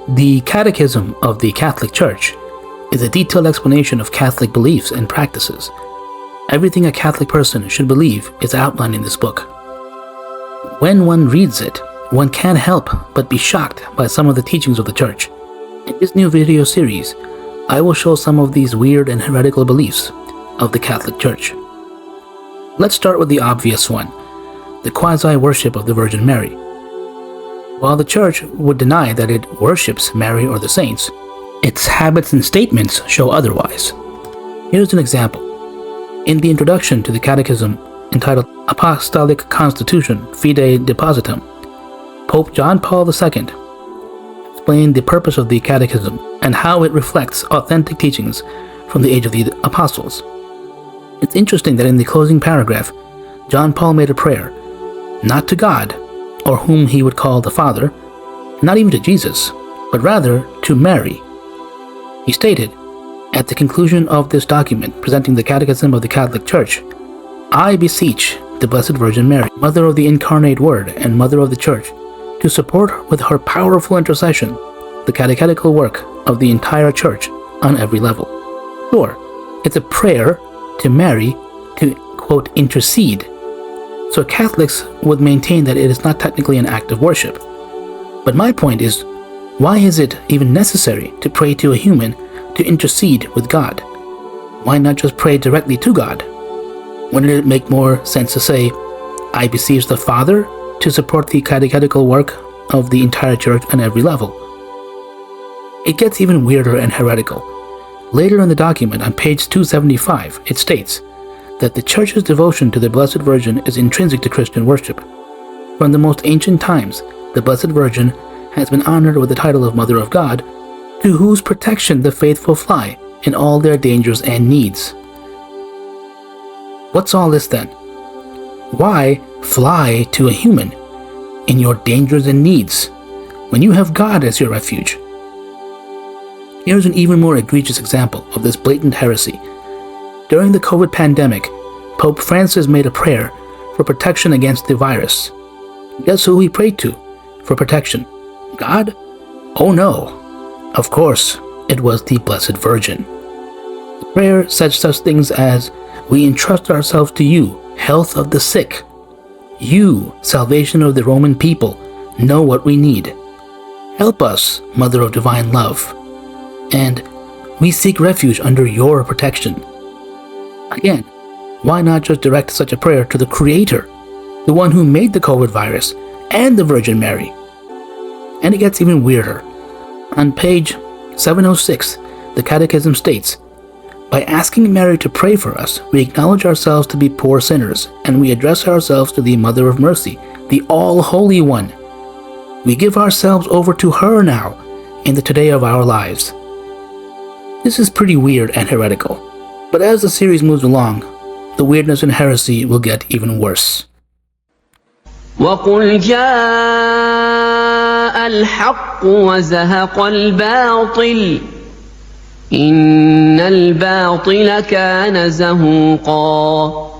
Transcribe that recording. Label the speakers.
Speaker 1: The Catechism of the Catholic Church is a detailed explanation of Catholic beliefs and practices. Everything a Catholic person should believe is outlined in this book. When one reads it, one can't help but be shocked by some of the teachings of the Church. In this new video series, I will show some of these weird and heretical beliefs of the Catholic Church. Let's start with the obvious one, the quasi-worship of the Virgin Mary. While the Church would deny that it worships Mary or the saints, its habits and statements show otherwise. Here's an example. In the introduction to the Catechism, entitled Apostolic Constitution Fidei Depositum, Pope John Paul II explained the purpose of the Catechism and how it reflects authentic teachings from the age of the Apostles. It's interesting that in the closing paragraph, John Paul made a prayer, not to God, or whom he would call the Father, not even to Jesus, but rather to Mary. He stated, at the conclusion of this document presenting the Catechism of the Catholic Church, I beseech the Blessed Virgin Mary, Mother of the Incarnate Word and Mother of the Church, to support with her powerful intercession the catechetical work of the entire Church on every level. Sure, it's a prayer to Mary to, quote, intercede. So Catholics would maintain that it is not technically an act of worship. But my point is, why is it even necessary to pray to a human to intercede with God? Why not just pray directly to God? Wouldn't it make more sense to say, I beseech the Father to support the catechetical work of the entire Church on every level? It gets even weirder and heretical. Later in the document, on page 275, it states that the Church's devotion to the Blessed Virgin is intrinsic to Christian worship. From the most ancient times, the Blessed Virgin has been honored with the title of Mother of God, to whose protection the faithful fly in all their dangers and needs. What's all this then? Why fly to a human in your dangers and needs when you have God as your refuge? Here's an even more egregious example of this blatant heresy. During the COVID pandemic, Pope Francis made a prayer for protection against the virus. Guess who he prayed to for protection? God? Oh no. Of course, it was the Blessed Virgin. The prayer said such things as, we entrust ourselves to you, health of the sick. You, salvation of the Roman people, know what we need. Help us, Mother of Divine Love. And we seek refuge under your protection. Again, why not just direct such a prayer to the Creator, the one who made the COVID virus, and the Virgin Mary? And it gets even weirder. On page 706, the Catechism states, by asking Mary to pray for us, we acknowledge ourselves to be poor sinners, and we address ourselves to the Mother of Mercy, the All-Holy One. We give ourselves over to her now, in the today of our lives. This is pretty weird and heretical, but as the series moves along, the weirdness and heresy will get even worse.
Speaker 2: وَقُلْ جَاءَ الْحَقُّ وَزَهَقَ الْبَاطِلُ إِنَّ الْبَاطِلَ كَانَ زَهُوقًا